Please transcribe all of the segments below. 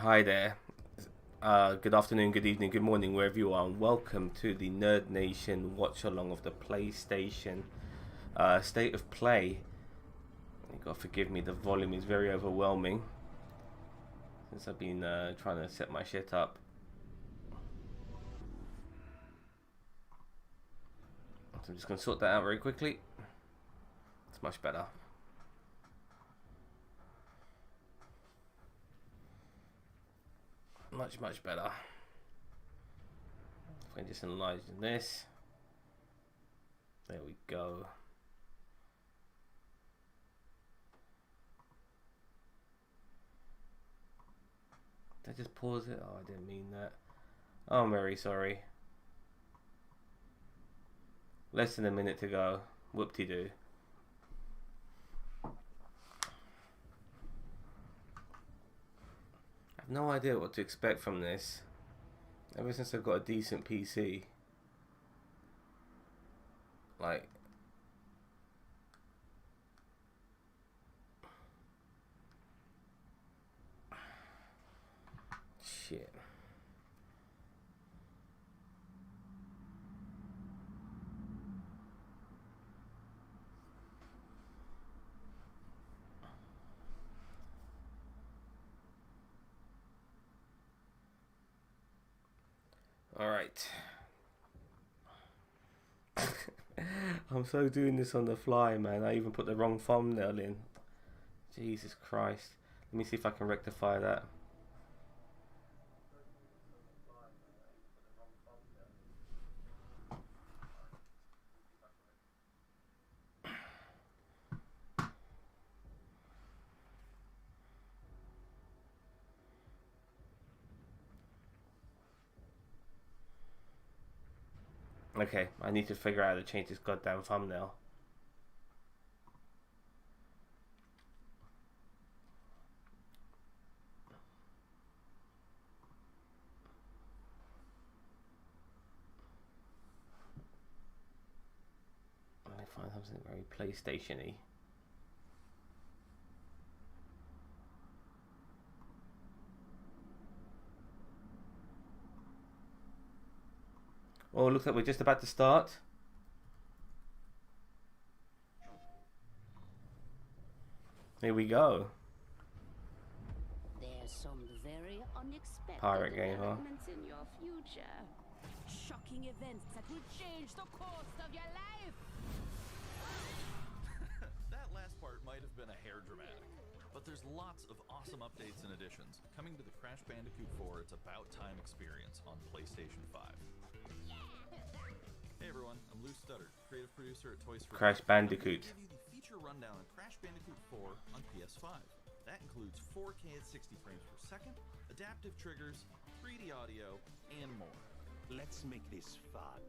Hi there. Good afternoon, good evening, good morning, wherever you are, and welcome to the Nerd Nation watch along of the PlayStation State of Play. You gotta forgive me, the volume is very overwhelming since I've been trying to set my shit up. So I'm just gonna sort that out very quickly. It's much better. Much better. If I just enlarge this, there we go. Did I just pause it? Oh, I didn't mean that. Oh, I'm very sorry. Less than a minute to go. Whoop-de-doo. No idea what to expect from this. Ever since I've got a decent PC, like, shit. All right. I'm so doing this on the fly, man. I even put the wrong thumbnail in. Jesus Christ. Let me see if I can rectify that. Okay, I need to figure out how to change this goddamn thumbnail. Let me find something very PlayStation-y. Oh, looks like we're just about to start. Here we go. There's some very unexpected Pirate game, huh? developments in your future. Shocking events that will change the course of your life. That last part might have been a hair dramatic, but there's lots of awesome updates and additions coming to the Crash Bandicoot 4 It's About Time experience on PlayStation 5. Hey everyone, I'm Lou Studdard, creative producer at Toys for Crash Bandicoot. I'm going to give you the feature rundown on Crash Bandicoot 4 on PS5. That includes 4K at 60 frames per second, adaptive triggers, 3D audio, and more. Let's make this fun.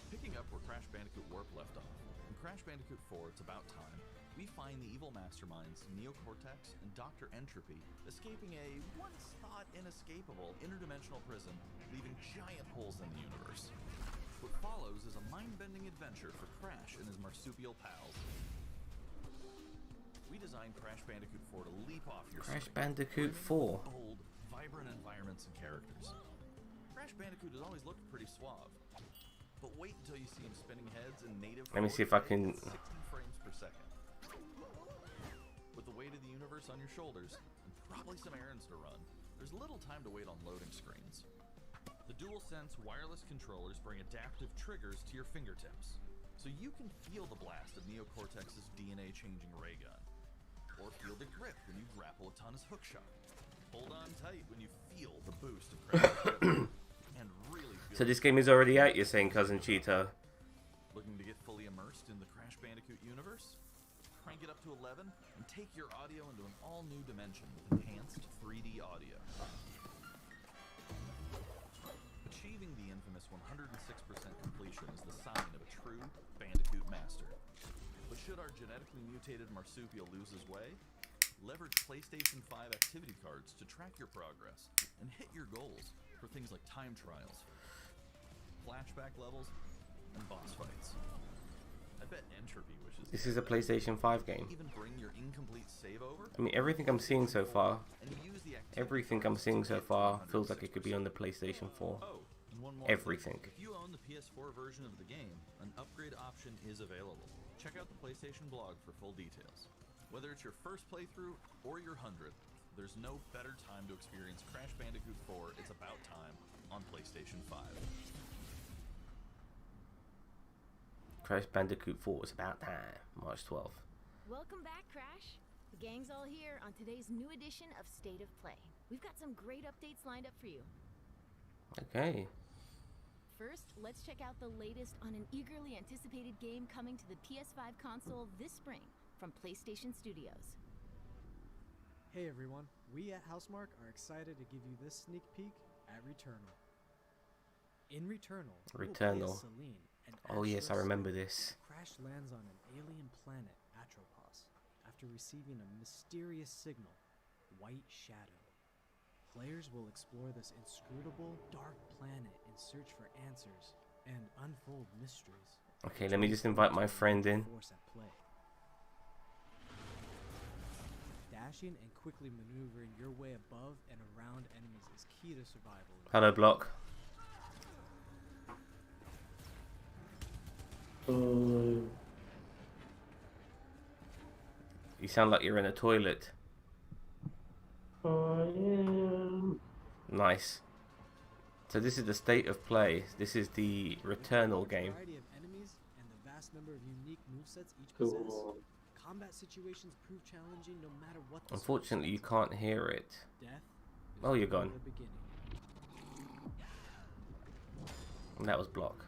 Picking up where Crash Bandicoot Warp left off, in Crash Bandicoot 4 It's About Time, we find the evil masterminds Neo-Cortex and Dr. Entropy escaping a once-thought inescapable interdimensional prison, leaving giant holes in the universe. What follows is a mind-bending adventure for Crash and his marsupial pals. We designed Crash Bandicoot 4 to leap off your Crash screen, Bandicoot bringing 4. bold, vibrant environments and characters. Crash Bandicoot has always looked pretty suave, but wait until you see him spinning heads in native. Let me see if I can. 60 frames per second. With the weight of the universe on your shoulders and probably some errands to run, there's little time to wait on loading screens. The DualSense wireless controllers bring adaptive triggers to your fingertips, so you can feel the blast of Neo-Cortex's DNA-changing ray gun, or feel the grip when you grapple a Tunna's hookshot. Hold on tight when you feel the boost of Crash's and really feel. So this game is already out, you're saying, Cousin Cheeto? Looking to get fully immersed in the Crash Bandicoot universe? Crank it up to 11 and take your audio into an all-new dimension with enhanced 3D audio. Achieving the infamous 106% completion is the sign of a true Bandicoot master. But should our genetically mutated marsupial lose his way, leverage PlayStation 5 activity cards to track your progress and hit your goals for things like time trials, flashback levels, and boss fights. I bet Entropy wishes This is a PlayStation 5 game. even bring your incomplete save over. I mean, everything I'm seeing so far, And use the Everything I'm seeing so far feels like it could be on the PlayStation 4. Oh, and one more Everything. thing. If you own the PS4 version of the game, an upgrade option is available. Check out the PlayStation blog for full details. Whether it's your first playthrough or your 100th, there's no better time to experience Crash Bandicoot 4 It's About Time on PlayStation 5. Crash Bandicoot 4 is about time. March 12th. Welcome back, Crash. The gang's all here on today's new edition of State of Play. We've got some great updates lined up for you. Okay. First, let's check out the latest on an eagerly anticipated game coming to the PS5 console this spring from PlayStation Studios. Hey everyone, we at Housemarque are excited to give you this sneak peek at Returnal. In Returnal, you will play as Celine, an Oh yes, I adventurous remember soul. this. Crash lands on an alien planet, Atropos, after receiving a mysterious signal, White Shadow. Players will explore this inscrutable, dark planet in search for answers and unfold mysteries. Okay, let me just invite my friend in. Force at play. Dashing and quickly maneuvering your way above and around enemies is key to survival. Hello, Block. You sound like you're in a toilet. Nice. So this is the state of play. This is the Returnal game. Variety of enemies and the vast number of unique movesets each possess. Combat situations prove challenging no matter what the Unfortunately, you can't hear it. death is Oh, you're only gone. the beginning. And that was Block.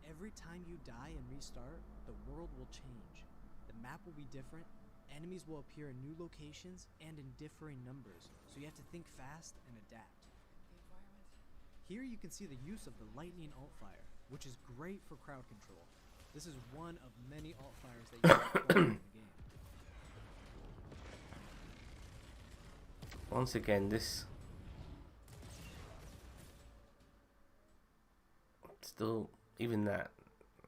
Every time you die and restart, the world will change. The map will be different, enemies will appear in new locations and in differing numbers, so you have to think fast and adapt. Here you can see the use of the lightning alt-fire, which is great for crowd control. This is one of many alt-fires that you can deploy in the game. Once again, this still, even that,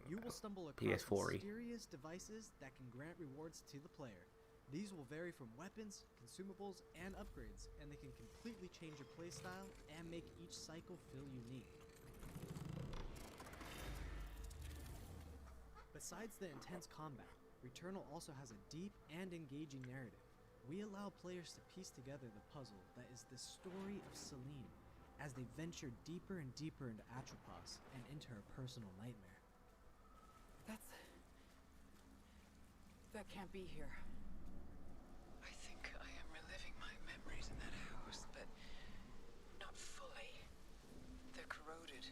You will stumble across PS4-y. mysterious devices that can grant rewards to the player. These will vary from weapons, consumables, and upgrades, and they can completely change your playstyle and make each cycle feel unique. Besides the intense combat, Returnal also has a deep and engaging narrative. We allow players to piece together the puzzle that is the story of Celine, as they venture deeper and deeper into Atropos and into her personal nightmare. That can't be here. I think I am reliving my memories in that house, but not fully. They're corroded.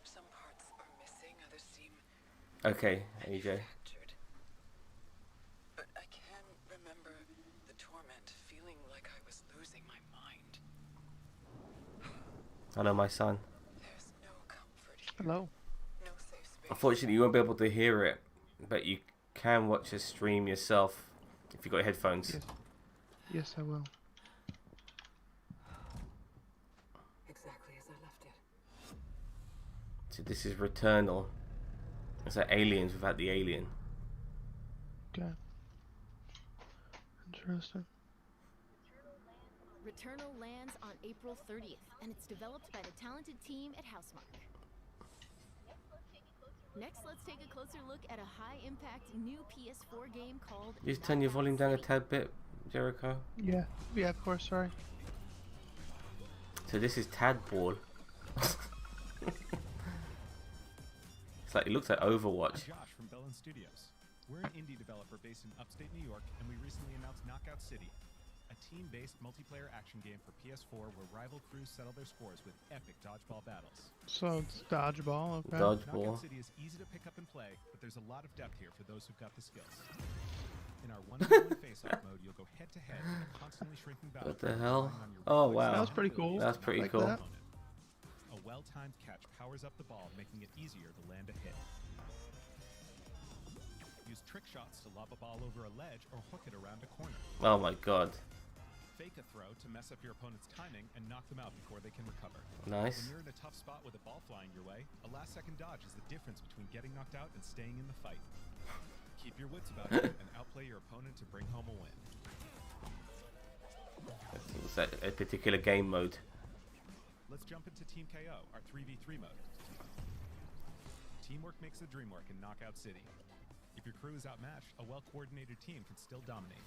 Some parts are missing, others seem okay, AJ. manufactured. But I can remember the torment, feeling like I was losing my mind. Hello, my son. There's no comfort here. Hello. No safe space. Unfortunately, you won't be able to hear it, but you can watch a stream yourself if you got headphones. Yes. Yes, I will. Exactly as I left it. So this is Returnal. It's like Aliens without the alien. Okay. Interesting. Returnal lands on April 30th, and it's developed by the talented team at Housemarque. Next, let's take a closer look at a high-impact new PS4 game called... Just turn your volume down a tad bit, Jericho. Yeah. Yeah, of course, sorry. So this is Tadball. It's like, it looks like Overwatch. I'm Josh from Bellin Studios. We're an indie developer based in upstate New York, and we recently announced Knockout City, a team-based multiplayer action game for PS4 where rival crews settle their scores with epic dodgeball battles. So it's dodgeball, okay. Dodgeball. Knockout City is easy to pick up and play, but there's a lot of depth here for those who've got the skills. In our one-on-one face-off mode, you'll go head-to-head in a constantly shrinking battle. What the hell? relying on your Oh, reflexes wow. That was pretty cool. That's pretty Like cool. that. A well-timed catch powers up the ball, making it easier to land a hit. Use trick shots to lob a ball over a ledge or hook it around a corner. Oh my god. Fake a throw to mess up your opponent's timing and knock them out before they can recover. Nice. When you're in a tough spot with a ball flying your way, a last-second dodge is the difference between getting knocked out and staying in the fight. Keep your wits about you and outplay your opponent to bring home a win. Is that a particular game mode? Let's jump into Team KO, our 3v3 mode. Teamwork makes the dream work in Knockout City. If your crew is outmatched, a well-coordinated team can still dominate.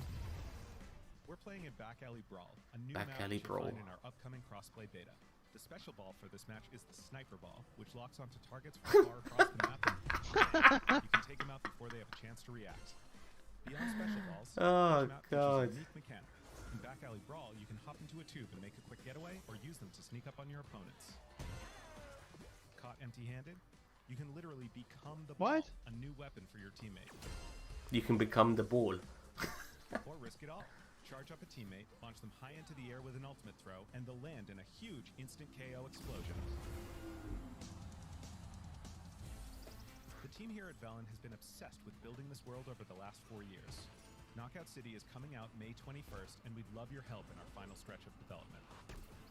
We're playing in Back Alley Brawl, a new map Alley you'll Brawl. find in our upcoming crossplay beta. The special ball for this match is the Sniper Ball, which locks onto targets from far across the map. You can take them out before they have a chance to react. Beyond special balls, Oh, each map features God. a unique mechanic. In Back Alley Brawl, you can hop into a tube and make a quick getaway, or use them to sneak up on your opponents. Caught empty-handed? You can literally become the ball, What? a new weapon for your teammate. You can become the ball. Or risk it all. Charge up a teammate, launch them high into the air with an ultimate throw, and they'll land in a huge instant KO explosion. The team here at Velen has been obsessed with building this world over the last 4 years. Knockout City is coming out May 21st, and we'd love your help in our final stretch of development.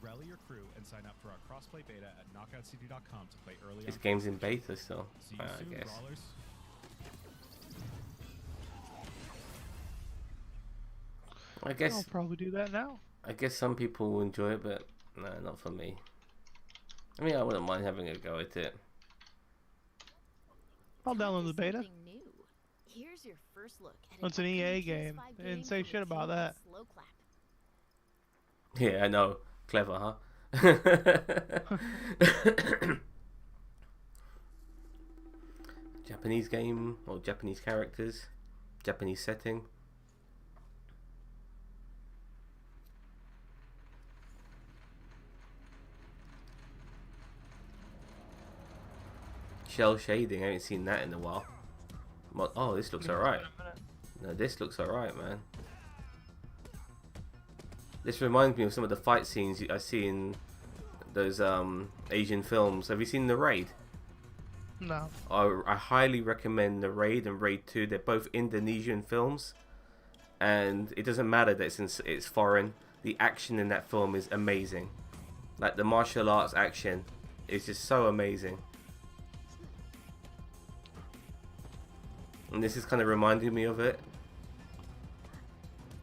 Rally your crew and sign up for our crossplay beta at knockoutcity.com to play early. This game's in beta still. See you I soon, guess. brawlers. I guess. I'll probably do that now. I guess some people will enjoy it, but no, not for me. I mean, I wouldn't mind having a go at it. I'll download the beta. Something new. Here's your first look at It's an upcoming EA PS5 game. They didn't say from shit the about team that. at Slow Clap. Yeah, I know. Clever, huh? Japanese game, or Japanese characters, Japanese setting. Shell shading, I haven't seen that in a while. Oh, this looks alright. No, this looks alright, man. This reminds me of some of the fight scenes I see in those Asian films. Have you seen The Raid? No. I highly recommend The Raid and Raid 2. They're both Indonesian films, and it doesn't matter that it's foreign. The action in that film is amazing. Like the martial arts action is just so amazing. And this is kind of reminding me of it.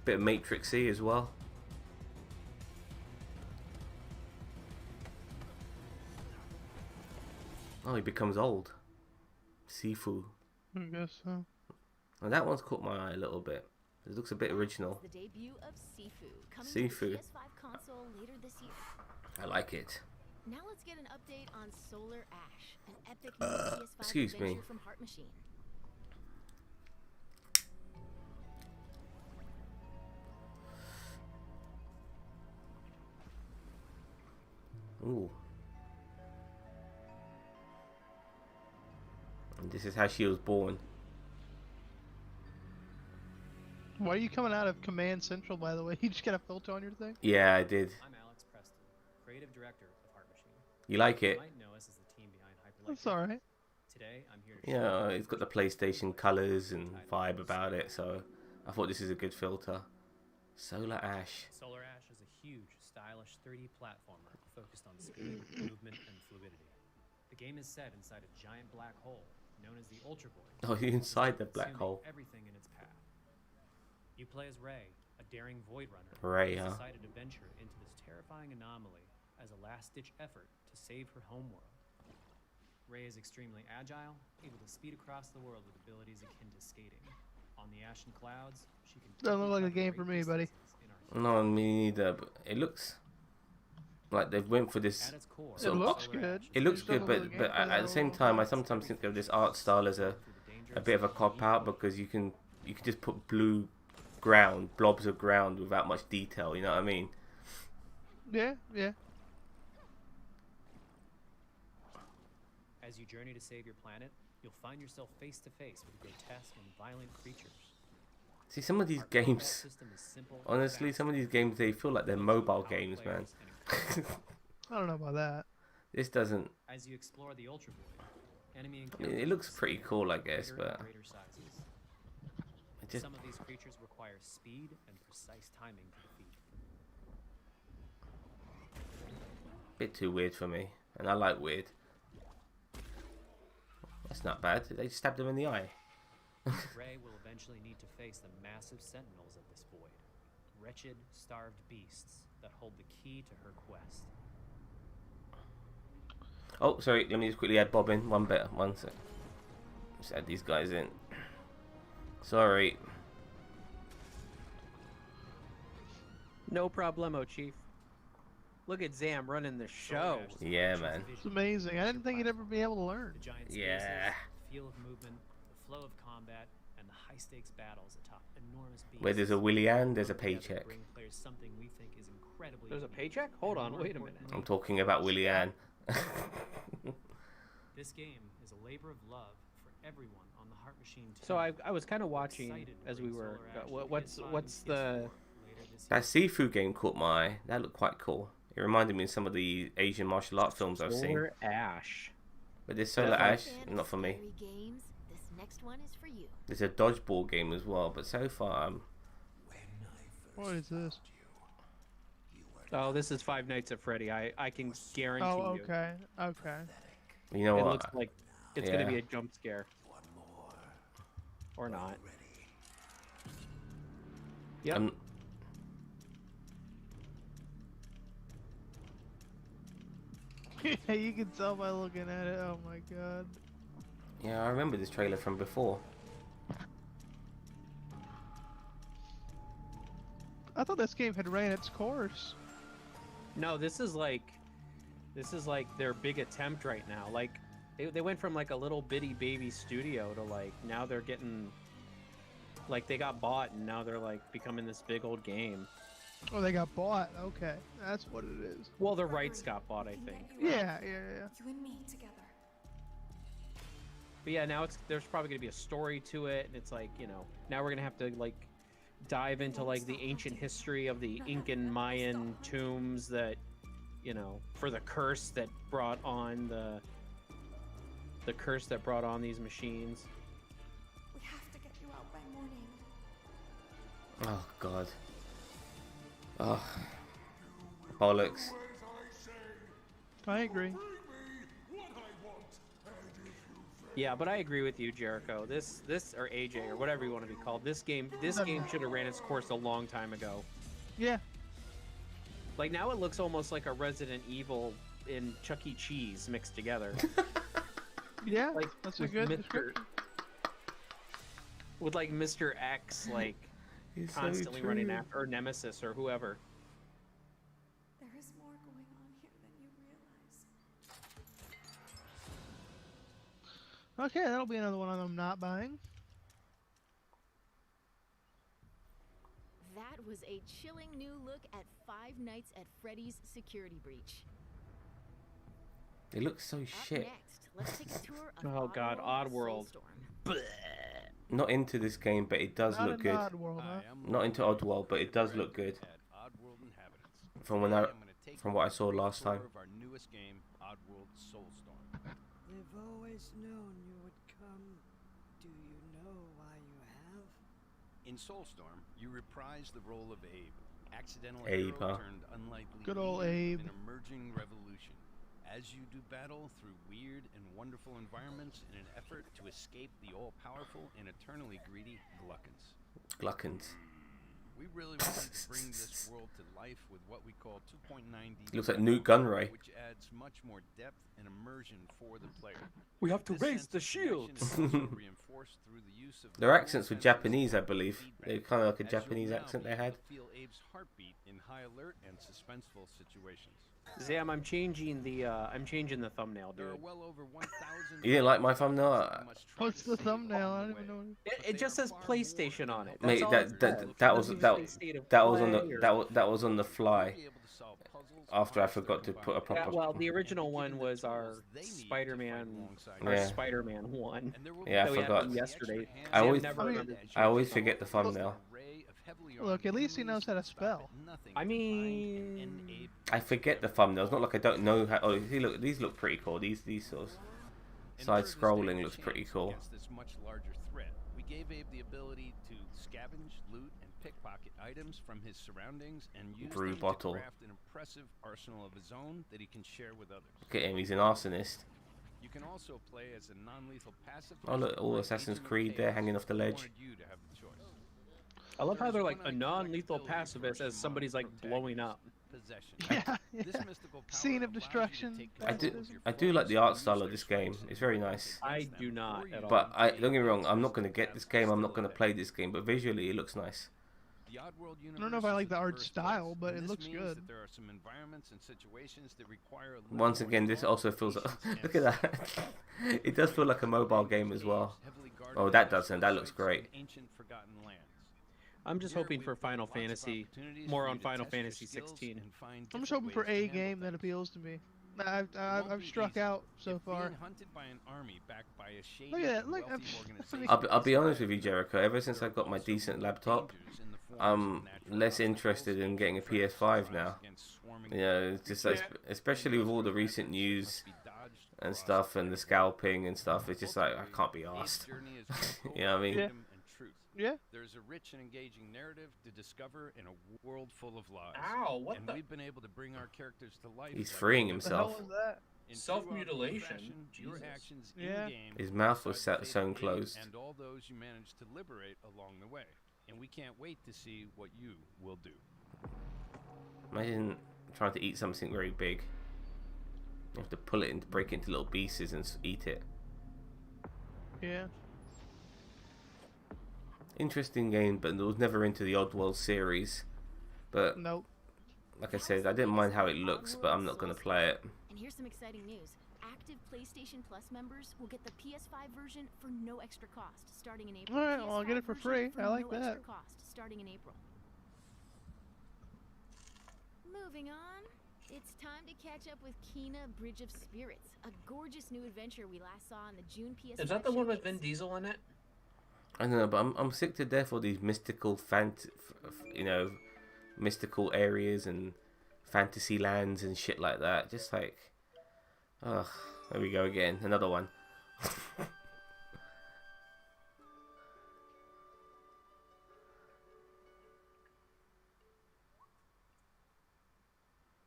Bit of Matrixy as well. Oh, he becomes old. Sifu. I guess so. And that one's caught my eye a little bit. It looks a bit original. The debut of Sifu coming Sifu. to the PS5 console later this year. I like it. Now let's get an update on Solar Ash, an epic new PS5 excuse me. adventure from Heart Machine. Ooh. And this is how she was born. Why are you coming out of Command Central, by the way? You just got a filter on your thing? Yeah, I did. I'm Alex Preston, creative director of Heart Machine. You like You it? might know us as the team behind Hyperlight. That's alright. Today, I'm here to Yeah, it's got the PlayStation colours and vibe about it, so I thought this is a good filter. Solar Ash. Solar Ash is a huge, stylish 3D platformer focused on speed, movement, and fluidity. The game is set inside a giant black hole known as the Ultra Void. Oh, you're inside the black consuming hole. Everything in its path. You play as Ray, a daring void runner Ray, who's huh? decided to venture into this terrifying anomaly as a last-ditch effort to save her homeworld. Ray is extremely agile, able to speed across the world with abilities akin to skating. On the ashen clouds, she can Doesn't look like a quickly game cover for me, great buddy. distances in our No, me neither, but it looks like they've went for this. At its core, So- It looks Solar good. Ash It looks Just good, doesn't but look like but gameplay at the same that time, I well. sometimes think of this art style as a bit of a cop out, because you can just put blue ground, blobs of ground without much detail. You know what I mean? Yeah, yeah. As you journey to save your planet, you'll find yourself face to face with grotesque and violent creatures. See, some of these Our combat games, system is simple and honestly, fast. some of these games, they feel like they're mobile games, man. Players and incredible. I don't know about that. This doesn't. As you explore the Ultra Void, enemy I mean, it looks pretty cool, I guess, greater and but greater sizes. it just Some of these creatures require speed and precise timing to defeat. a bit too weird for me, and I like weird. That's not bad. They just stabbed him in the eye. Ray will eventually need to face the massive sentinels of this void. wretched, starved beasts that hold the key to her quest. Oh, sorry. Let me just quickly add Bob in. One sec. Just add these guys in. Sorry. No problemo, Chief. Look at Zam running the show. Yeah, man. It's amazing. I didn't think he'd ever be able to learn. The giant Yeah. spaces, the feel of movement, the flow of combat, and the high-stakes battles atop enormous beasts. Where there's a Willy Ann, there's a Together paycheck. bring players something we think is incredibly There's a unique. paycheck? Hold And on, more wait a minute. importantly, I'm talking about Willy Ann. This game is a labor of love for everyone on the Heart Machine team. So I was kind of We're watching excited to as we bring were. Solar Ash to What's PS5 what's and the? PS4 later this That year. Sifu game caught my eye. That looked quite cool. It reminded me of some of the Asian martial art films I've seen. Solar Ash. But this Solar Yeah. Ash, Fan of not for me. scary games, this next one is for you. There's a dodgeball game as well, but so far, What is this? Oh, this is Five Nights at Freddy. I can guarantee Oh, you. okay. Okay. you know It what? looks like it's gonna Yeah. be a jump scare. Or not. Yep. You can tell by looking at it. Oh my god. Yeah, I remember this trailer from before. I thought this game had ran its course. No, this is like their big attempt right now. Like they went from like a little bitty baby studio to like now they're getting like they got bought and now they're like becoming this big old game. Oh, they got bought. Okay, that's what it is. Well, the rights got bought, I think. Yeah. You and me together. But yeah, now there's probably gonna be a story to it, and it's like, you know, now we're gonna have to like dive into like the ancient history of the Incan Mayan tombs that, you know, for the curse that brought on these machines. We have to get you out by morning. Oh god. Oh. Bollocks. I agree. Yeah, but I agree with you, Jericho. This or AJ or whatever you want to be called. This game should have ran its course a long time ago. Yeah. Like now it looks almost like a Resident Evil and Chuck E. Cheese mixed together. Yeah. Like That's a with good Mr. description. With like Mr. X like It's so constantly running true. after, or Nemesis or whoever. There is more going on here than you realize. Okay, that'll be another one I'm not buying. That was a chilling new look at Five Nights at Freddy's Security Breach. It looks so Up shit. next, let's take a tour of Oh god, Oddworld Oddworld. Not into this game, but it does Not look in good. Oddworld, huh? Not into Oddworld, but it does look good. From what I saw last time. Of our newest game, Oddworld Soulstorm. They've always known you would come. Do you know why you have? In Soulstorm, you reprise the role of Abe, accidental Abe, hero huh? turned unlikely Good old leader Abe. of an emerging revolution. As you do battle through weird and wonderful environments in an effort to escape the all-powerful and eternally greedy Gluckins. Gluckins. We really wanted to bring this world to life with what we call 2.9D. Looks like Newt Gunray. Which adds much more depth and immersion for the player. We have to This raise sense the of shields. connection is also reinforced through the use of Their the accents were dual Japanese, I senses believe. feedback. They're kind of like a As you'll Japanese now accent be they able had. to feel Abe's heartbeat in high alert and suspenseful situations. Zam, I'm changing the thumbnail, There are dude. well over 1,000. You didn't like my thumbnail? What's the thumbnail? I don't even know. It just says PlayStation on it. Mate, That's all that it says. that It that was doesn't that say state of that was on play the or- that was on the fly. After I forgot to put a proper. Yeah, well, the original one was our Spider-Man, our Yeah. Spider-Man one. Yeah, I that we had forgot. yesterday. I Zam always never remembered. I always forget the thumbnail. Look, at least he knows how to spell. I mean, I forget the thumbnails. Not like I don't know how. Oh, see, look, these look pretty cool. These sort of side scrolling looks pretty cool. Against this much larger threat, we gave Abe the ability to scavenge, loot, and pickpocket items from his surroundings and use Brew them bottle. to craft an impressive arsenal of his own that he can share with others. Look at him. He's an arsonist. You can also play as a non-lethal pacifist. Oh look, all or Assassin's agent of Creed there chaos hanging off the who ledge. wanted you to have the choice. I love how There's they're like one a non-lethal unexpectability pacifist for as somebody's like smart blowing up. possession. Yeah, This yeah. mystical power Scene of allows you to destruction. take I control do, of your I do like the foes art and style use of their this game. strengths It's and very weaknesses nice. I against do them, not or at use all. But them to don't get me wrong, evade I'm not those going to who get have this game. I'm not still going to evaded. play this game. But visually, it looks nice. The Oddworld I don't know if I universe like is the a art diverse style, place, but and it this looks means good. that there are some environments and situations that require a little Once more again, this thought, also feels. patience, Look and at that. It does feel like a mobile game as well. heavily guarded Oh, that industrial doesn't. That looks sites great. and ancient forgotten lands. I'm just Here hoping we've for got Final lots of Fantasy, opportunities more for on you to Final test your Fantasy skills 16. and find I'm just different hoping for ways to a handle game that things. appeals to me. It I've won't be struck easy. out so If far. being hunted by an army backed by a shady Look at that, and look, wealthy I'm- organization I'll be is honest with you, bad. Jericho. Ever since There I got are my also decent real laptop, dangers in the forms of I'm natural less obstacles, interested in getting a traps, and PS5 traps now. against swarming You know, it's just like, especially with all the recent news and stuff and the scalping and stuff. It's just like I can't be arsed. You know what I mean? Yeah. Yeah. There's a rich and engaging narrative to discover in a world full of lies. Ow, what and the- we've been able to bring our characters to life. He's like freeing no other. What the hell himself. was that? In true Self-mutilation? fashion, your Jesus. actions Yeah. in-game His mouth was decide the fate sewn of closed. and all those you manage to liberate along the way. And we can't wait to see what you will do. Imagine trying to eat something very big. You have to pull it and break it into little pieces and eat it. Yeah. Interesting game, but it was never into the Oddworld series. But Nope. like I said, I didn't mind how it looks, but I'm not going to play it. And here's some exciting news. Active PlayStation Plus members will get the PS5 version for no extra cost starting in April. Alright, well, I'll get it for PS5 free. version I like no that. extra cost starting in April. Moving on, it's time to catch up with Kena Bridge of Spirits, a gorgeous new adventure we last saw in the June PS5 Is that the one with showcase. Vin Diesel in it? I don't know, but I'm sick to death of these mystical mystical areas and fantasy lands and shit like that. Just like, ugh, there we go again, another one.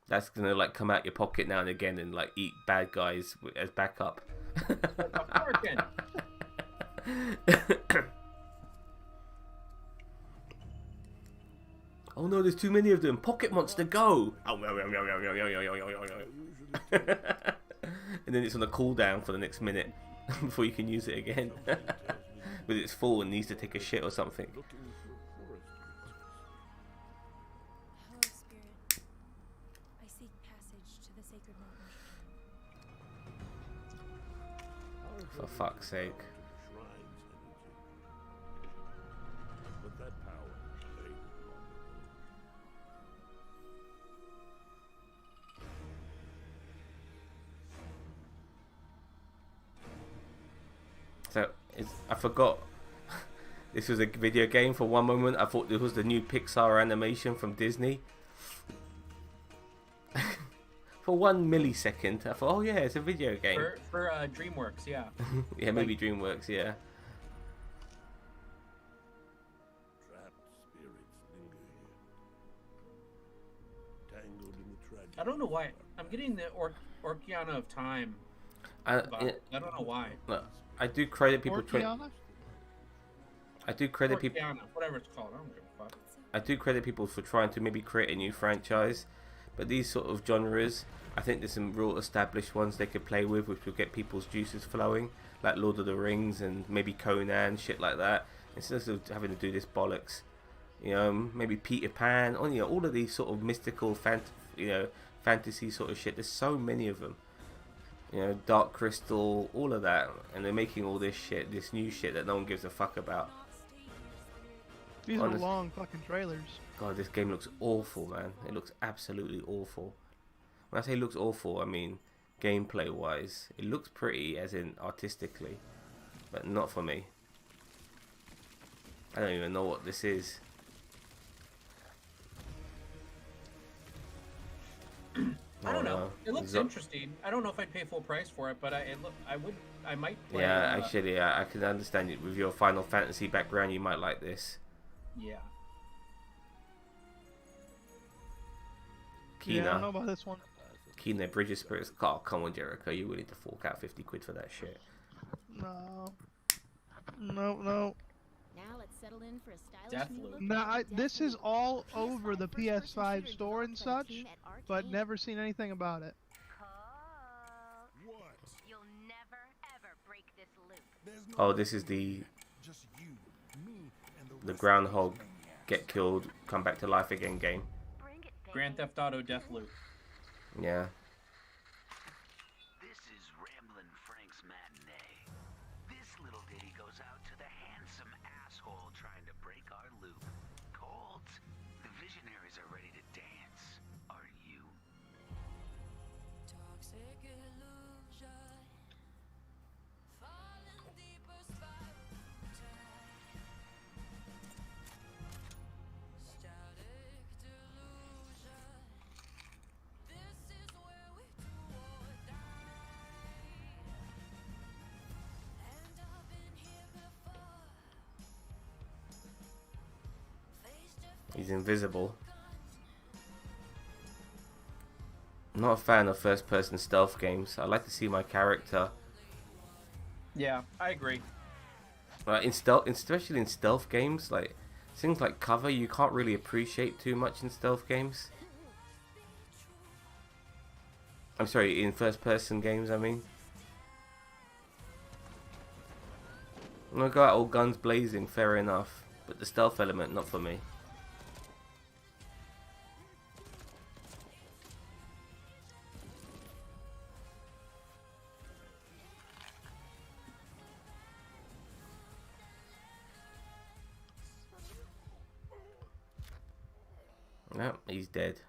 That's gonna like come out your pocket now and again and like eat bad guys as backup. American. Oh no, there's too many of them. Pocket monster, go! And then it's on a cooldown for the next minute before you can use it again. With it's full and needs to take a shit or something. Hello, Spirit. I seek passage to the sacred mountain. For fuck's sake. But that power So I forgot this was a video game for one moment. I thought this was the new Pixar animation from Disney. For 1 millisecond, I thought, oh yeah, it's a video game. For DreamWorks, yeah. Yeah, maybe DreamWorks, yeah. trapped spirits linger here. Tangled in the tragedy. I don't know why. I'm getting the Orkiana of Time. I I don't know why. Look, I do credit people. Orkiana? I do credit people. Orkiana, whatever it's called. I don't give a fuck. I do credit people for trying to maybe create a new franchise, but these sort of genres, I think there's some real established ones they could play with, which will get people's juices flowing, like Lord of the Rings and maybe Conan, shit like that. Instead of having to do this bollocks, you know, maybe Peter Pan, or you know, all of these sort of mystical fantasy sort of shit. There's so many of them. You know, Dark Crystal, all of that, and they're making all this shit, this new shit that no one gives a fuck about. These are long fucking trailers. God, this game looks awful, man. It looks absolutely awful. When I say looks awful, I mean gameplay wise. It looks pretty, as in artistically, but not for me. I don't even know what this is. I don't know. It looks Zo- interesting. I don't know if I'd pay full price for it, but I might play. Yeah, actually, I can understand it. With your Final Fantasy background, you might like this. Yeah. Kena. Yeah, I don't know about this one. Kena Bridge of Spirits. Oh, come on, Jericho. You're willing to fork out 50 quid for that shit. No. No, no. Now let's settle in for a stylish new look. Nah, this is all over the PS5 store and such, but never seen anything about it. What? You'll never ever break this loop. Oh, this is the groundhog get killed, come back to life again game. Grand Theft Auto Deathloop. Yeah. This is Ramblin' Frank's Matinee. This little ditty goes out to the handsome asshole trying to break our loop. Colt, the visionaries are ready to dance. Are you? Toxic illusion, falling deeper spiral time. Static delusion, this is where we do or die. And I've been here before, face to He's invisible. I'm not a fan of first-person stealth games. I like to see my character. Yeah, I agree. Like in stealth, especially in stealth games, like things like cover, you can't really appreciate too much in stealth games. I'm sorry, in first-person games, I mean. I'm gonna go out all guns blazing, fair enough, but the stealth element, not for me. No, he's dead.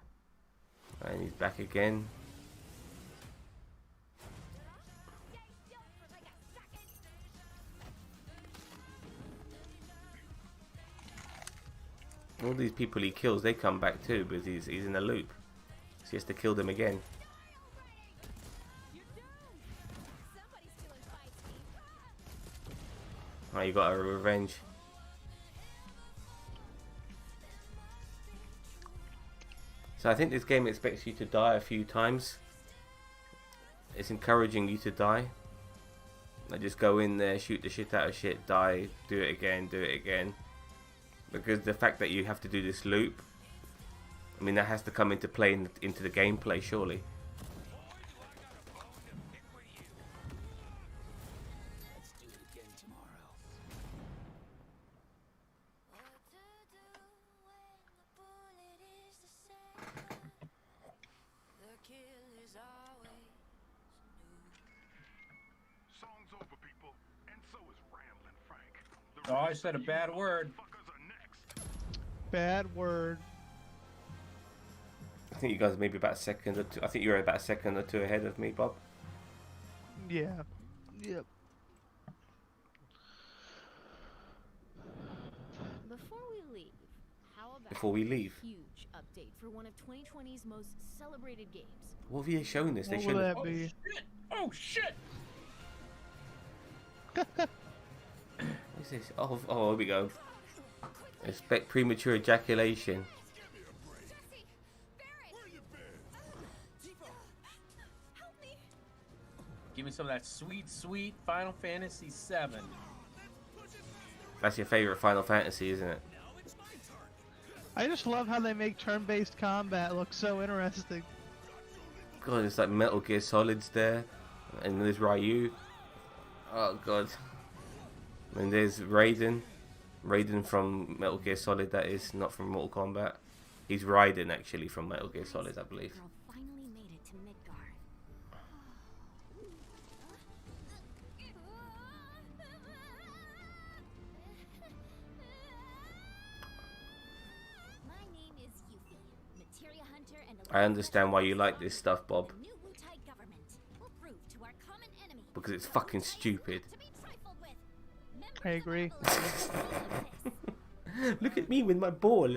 And he's back again. All these people he kills, they come back too, because he's in a loop. So he has to kill them again. Oh, you got a revenge. So I think this game expects you to die a few times. It's encouraging you to die. Like just go in there, shoot the shit out of shit, die, do it again, do it again. Because the fact that you have to do this loop, I mean that has to come into play into the gameplay surely. Let's do it again tomorrow. Song's over, people, and so is Ramblin' Frank. Oh, I said a bad word. Bad word. I think you guys are maybe about a second or two. I think you're about a second or two ahead of me, Bob. Yeah. Yep. Before we leave, how about Before we leave? a huge update for one of 2020's most celebrated games? What have you shown us? They What showed will us. that be? Oh shit! What's this? Oh, here we go. Expect premature ejaculation. Give me some of that sweet, sweet Final Fantasy VII. That's your favorite Final Fantasy, isn't it? I just love how they make turn-based combat look so interesting. God, it's like Metal Gear Solid's there, and there's Ryu. Oh god. And there's Raiden. Raiden from Metal Gear Solid, that is, not from Mortal Kombat. He's Raiden actually from Metal Gear Solid, I believe. Girl finally made it to Midgard. My name is Yuffie, materia hunter and I understand why you like this stuff, Bob. new Wutai government will prove to our common enemy Because it's fucking stupid. to be trifled with. I agree. Look at me with my ball.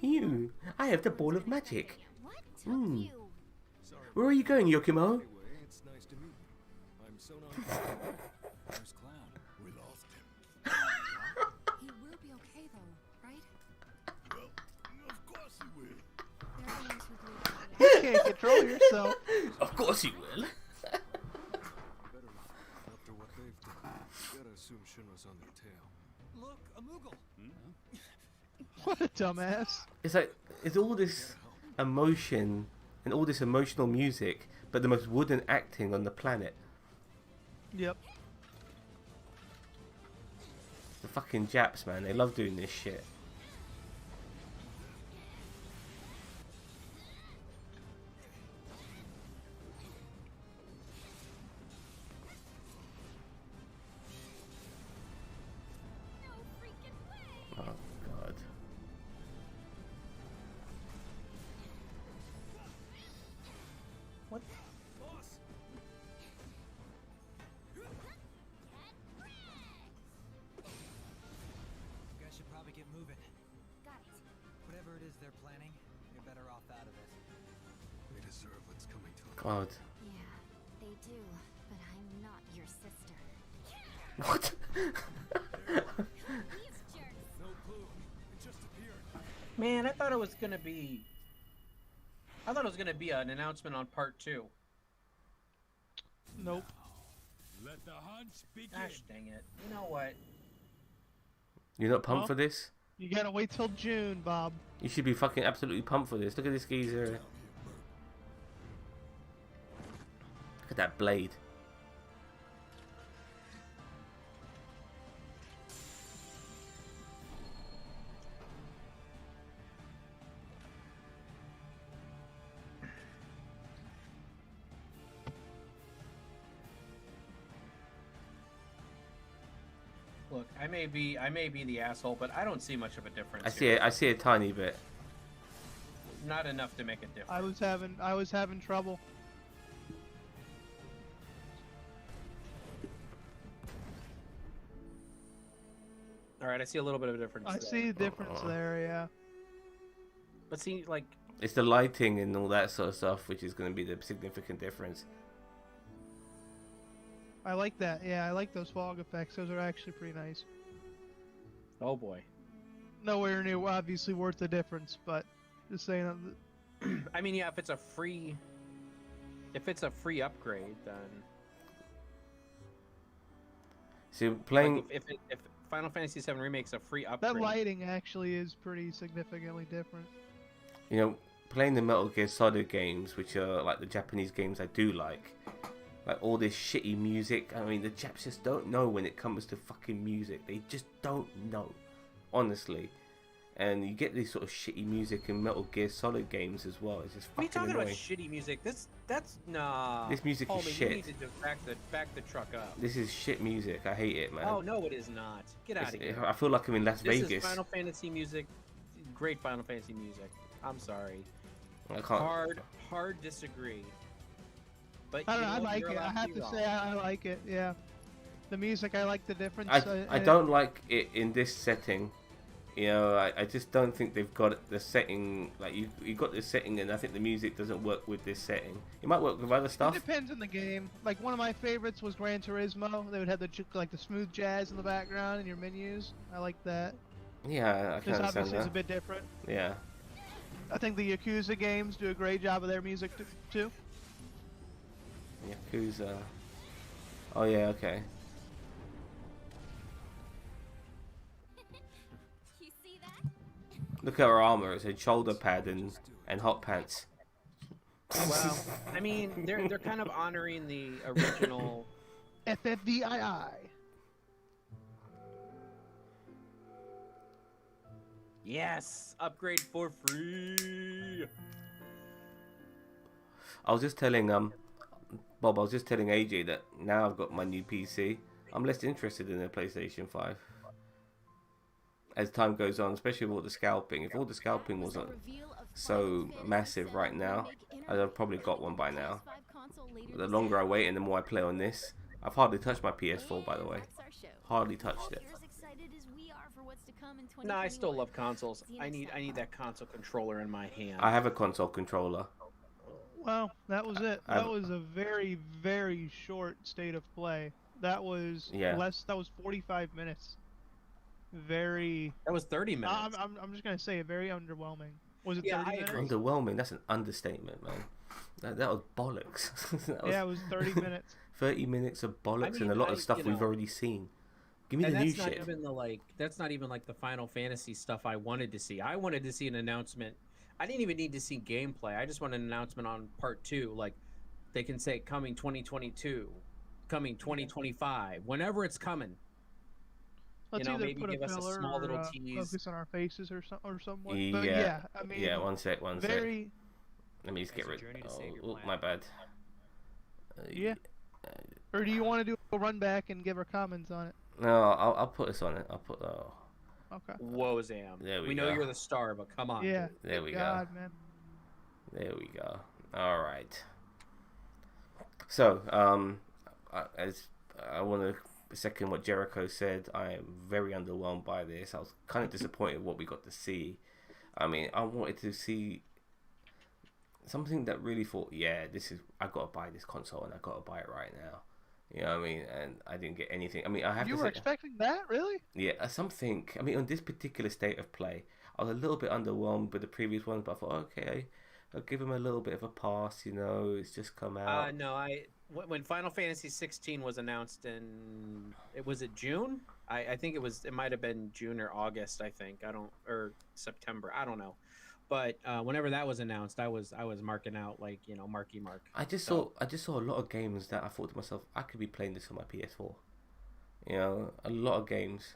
You, I have the ball of magic. What? Hmm. Where are you going, Yokimo? It's nice to meet you. I'm so not. Where's Clown? We lost him. He will be okay, though, right? Well, of course he will. They're going to believe it. You can't control yourself. Of course he will. Better not. After what they've done, gotta assume Shinra's on their tail. look, a Moogle. What a dumbass. It's like, it's all this emotion and all this emotional music, but the most wooden acting on the planet. Yep. The fucking Japs, man, they love doing this shit. Oh god. What? Boss. You guys should probably get moving. Got it. Whatever it is they're planning, you're better off out of it. They deserve what's coming to them. God. Yeah, they do, but I'm not your sister. What? These jerks. No clue. It just appeared. Man, I thought it was gonna be. I thought it was gonna be an announcement on part 2. Nope. Let the hunts begin. Gosh dang it! You know what? You're not pumped Well, for this? You gotta wait till June, Bob. You should be fucking absolutely pumped for this. Look at this geezer. Look at that blade. Look, I may be the asshole, but I don't see much of a difference. I see here. it. I see a tiny bit. Not enough to make a difference. I was having trouble. All right, I see a little bit of a difference. I there. see a difference there, yeah. But see, like, It's the lighting and all that sort of stuff which is going to be the significant difference. I like that. Yeah, I like those fog effects. Those are actually pretty nice. oh boy. Nowhere near obviously worth the difference, but just saying that. I mean, yeah, if it's a free upgrade, then So playing, like if Final Fantasy VII Remake's a free upgrade, That lighting actually is pretty significantly different. you know, playing the Metal Gear Solid games, which are like the Japanese games I do like all this shitty music. I mean, the Japs just don't know when it comes to fucking music. They just don't know, honestly. And you get this sort of shitty music in Metal Gear Solid games as well. It's just what are you fucking talking annoying. about? Shitty music? That's nah. This music is Homie, shit. You need to just back the truck up. This is shit music. I hate it, man. Oh no, it is not. Get out of here. I feel like I'm in Las This Vegas. is Final Fantasy music. Great Final Fantasy music. I'm sorry. I can't. Hard disagree. But I don't you know, I know, like you're it. I allowed have be to wrong. say I like it. Yeah, the music I like the difference. I don't like it in this setting. You know, I just don't think they've got the setting. Like you got this setting, and I think the music doesn't work with this setting. It might work with other It stuff. depends on the game. Like one of my favorites was Gran Turismo. They would have the smooth jazz in the background in your menus. I like that. Yeah, I can This understand obviously is that. a bit different. Yeah. I think the Yakuza games do a great job of their music too. Yakuza. Oh yeah, okay. You see that? Look at her armor. It's a shoulder pad and hot pants. Well, I mean, they're kind of honoring the original. FFVII. Yes, upgrade for free. I was just telling Bob. I was just telling AJ that now I've got my new PC. I'm less interested in the PlayStation 5 as time goes on, especially with all the scalping. If all the scalping wasn't so massive right now, I'd have probably got one by now. The longer I wait and the more I play on this, I've hardly touched my PS4, by the way. Hardly touched it. No, I still love consoles. I need that console controller in my hand. I have a console controller. Well, that was it. That was a very, very short state of play. That was That was 45 minutes. Very. That was 30 minutes. I'm just gonna say very underwhelming. Was it 30 minutes? Underwhelming. That's an understatement, man. That was bollocks. Yeah, it was 30 minutes. 30 minutes of bollocks I mean, and a lot of stuff we've already seen. Give me and the new that's not shit. even that's not even like the Final Fantasy stuff I wanted to see. I wanted to see an announcement. I didn't even need to see gameplay. I just wanted an announcement on part 2. Like they can say coming 2022, coming 2025, whenever it's coming. Let's either maybe put a give us a filler small little or tease. focus on our faces or somewhat. Yeah. But yeah, I mean, Yeah, one sec. very. Let me just get rid. journey to save your Oh, planet. my bad. Yeah. Or do you want to do a run back and give our comments on it? No, I'll put this on it. I'll put. Oh. Okay. Whoa, Zam. There we We go. know you're the star, but come on. Yeah. There we God, go. man. There we go. All right. So, I want to second what Jericho said. I am very underwhelmed by this. I was kind of disappointed what we got to see. I mean, I wanted to see something that really thought, yeah, I got to buy this console and I got to buy it right now. You know what I mean? And I didn't get anything. I mean, I have You to were say, expecting that, really? yeah, something. I mean, on this particular state of play, I was a little bit underwhelmed with the previous ones, but I thought, okay, I'll give him a little bit of a pass. It's just come out. No, when Final Fantasy 16 was announced was it June? I think it might have been June or August. I think or September. I don't know. But whenever that was announced, I was marking out marky mark. I just saw a lot of games that I thought to myself, I could be playing this on my PS4. A lot of games,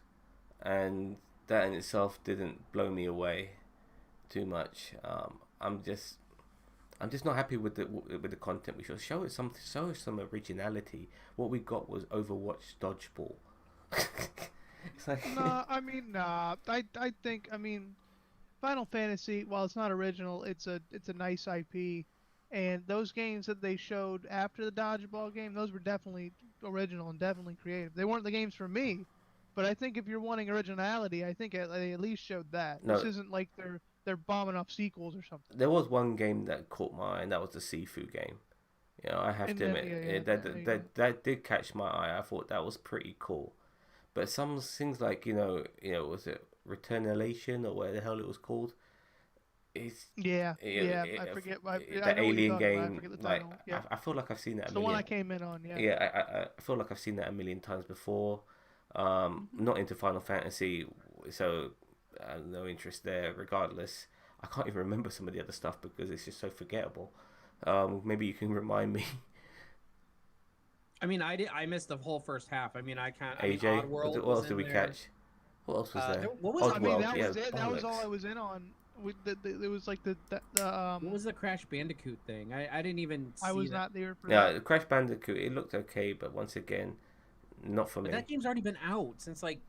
and that in itself didn't blow me away too much. I'm just not happy with the content. We should show us some originality. What we got was Overwatch Dodgeball. It's like No, I mean, nah. I think, Final Fantasy, while it's not original, it's a nice IP, and those games that they showed after the dodgeball game, those were definitely original and definitely creative. They weren't the games for me, but I think if you're wanting originality, I think they at least showed that. No. This isn't like they're bombing off sequels or something. There was one game that caught my eye, and that was the Sifu game. I have to admit, that did catch my eye. I thought that was pretty cool. But some things like, was it Returnalation or whatever the hell it was called? I forget. The Alien game. I feel like I've seen that. It's the one I came in on. Yeah. Yeah, I feel like I've seen that a million times before. Not into Final Fantasy, so no interest there. Regardless, I can't even remember some of the other stuff because it's just so forgettable. Maybe you can remind me. I mean, I missed the whole first half. I mean, I can't. AJ, what else did we catch? What else was there? What was that was it. That was all I was in on. It was like the What was the Crash Bandicoot thing? I didn't even. I was not there for that. Yeah, Crash Bandicoot. It looked okay, but once again, not for me. That game's already been out since October.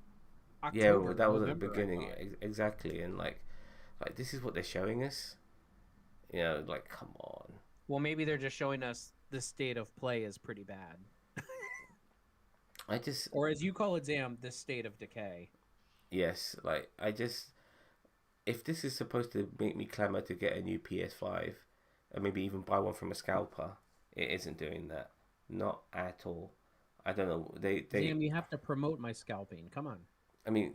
Yeah, well, that was at the beginning, exactly, and like this is what they're showing us. Come on. Well, maybe they're just showing us the state of play is pretty bad. Or as you call it, Zam, the state of decay. Yes, if this is supposed to make me clamor to get a new PS5, and maybe even buy one from a scalper, it isn't doing that. Not at all. I don't know. Zam, you have to promote my scalping. Come on. I mean,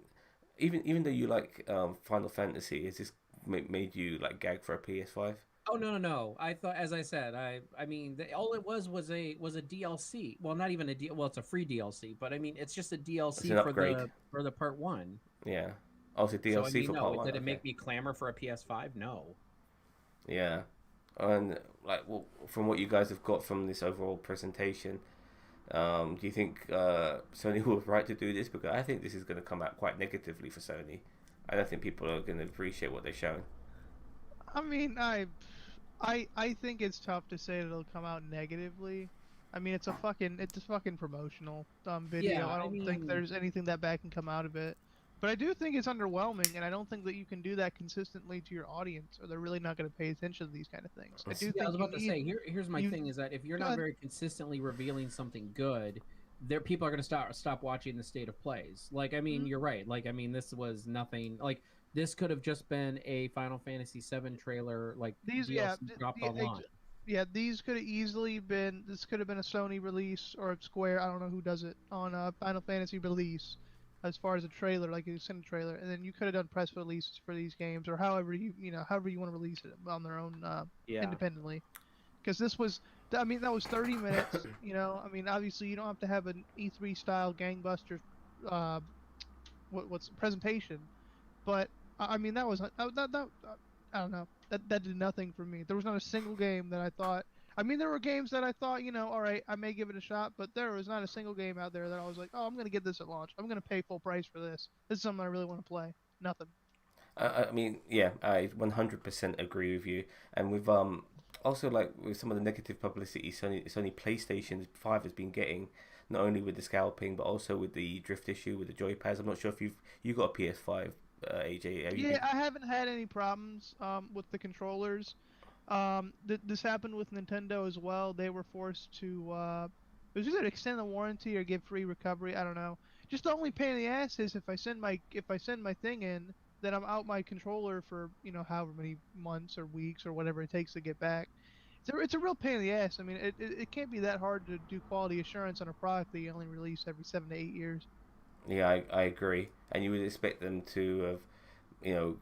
even though you like Final Fantasy, has this made you gag for a PS5? Oh no! I thought, as I said, I mean, all it was a DLC. Well, not even well, it's a free DLC, but I mean, it's just a DLC for the part 1. Yeah. Oh, it's a DLC for part 1. Did it make me clamor for a PS5? No. Yeah, and from what you guys have got from this overall presentation, do you think Sony was right to do this? Because I think this is going to come out quite negatively for Sony. I don't think people are going to appreciate what they're showing. I mean, I think it's tough to say that it'll come out negatively. I mean, it's a fucking promotional video. Yeah, I don't think there's anything that bad can come out of it. But I do think it's underwhelming, and I don't think that you can do that consistently to your audience, or they're really not going to pay attention to these kind of things. I was about to say, here's my thing is that if you're not very consistently revealing something good, people are going to stop watching the state of plays. You're right. This was nothing. This could have just been a Final Fantasy VII trailer, these DLC dropped online. Yeah, these could have easily been. This could have been a Sony release or a Square. I don't know who does it on a Final Fantasy release, as far as a trailer, like you send a trailer, and then you could have done press releases for these games, or however you want to release it on their own independently. Because this was, that was 30 minutes. Obviously you don't have to have an E3 style gangbusters uh, what's presentation. But I mean, that was I don't know. That did nothing for me. There was not a single game that I thought. I mean, there were games that I thought, all right, I may give it a shot, but there was not a single game out there that I was like, oh, I'm gonna get this at launch. I'm gonna pay full price for this. This is something I really want to play. Nothing. I mean, yeah, I 100% agree with you. And with also like with some of the negative publicity Sony PlayStation 5 has been getting, not only with the scalping but also with the drift issue with the joypads. I'm not sure if you got a PS5, AJ. Have you Yeah, been? I haven't had any problems with the controllers. This happened with Nintendo as well. They were forced to it was either extend the warranty or give free recovery. I don't know. Just the only pain in the ass is if I send my thing in, then I'm out my controller for however many months or weeks or whatever it takes to get back. It's a real pain in the ass. I mean, it can't be that hard to do quality assurance on a product that you only release every 7 to 8 years. Yeah, I agree. And you would expect them to have, you know,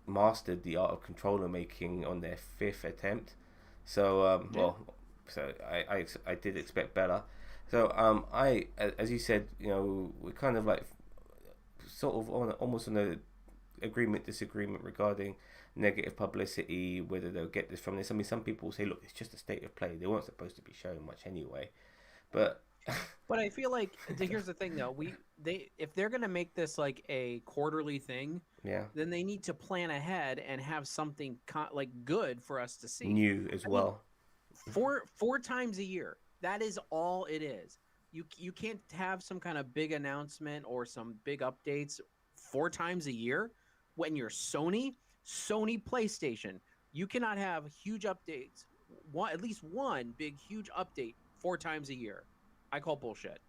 mastered the art of controller making on their fifth attempt. So, well, so I did expect better. So, as you said, we're kind of like sort of almost on a agreement disagreement regarding negative publicity, whether they'll get this from this. I mean, some people say, look, it's just a state of play. They weren't supposed to be showing much anyway. But But I feel like here's the thing though. They if they're gonna make this like a quarterly thing, yeah, then they need to plan ahead and have something like good for us to see. new as I mean, well. four times a year. That is all it is. You can't have some kind of big announcement or some big updates 4 times a year when you're Sony PlayStation. You cannot have huge updates. At least one big huge update 4 times a year. I call bullshit.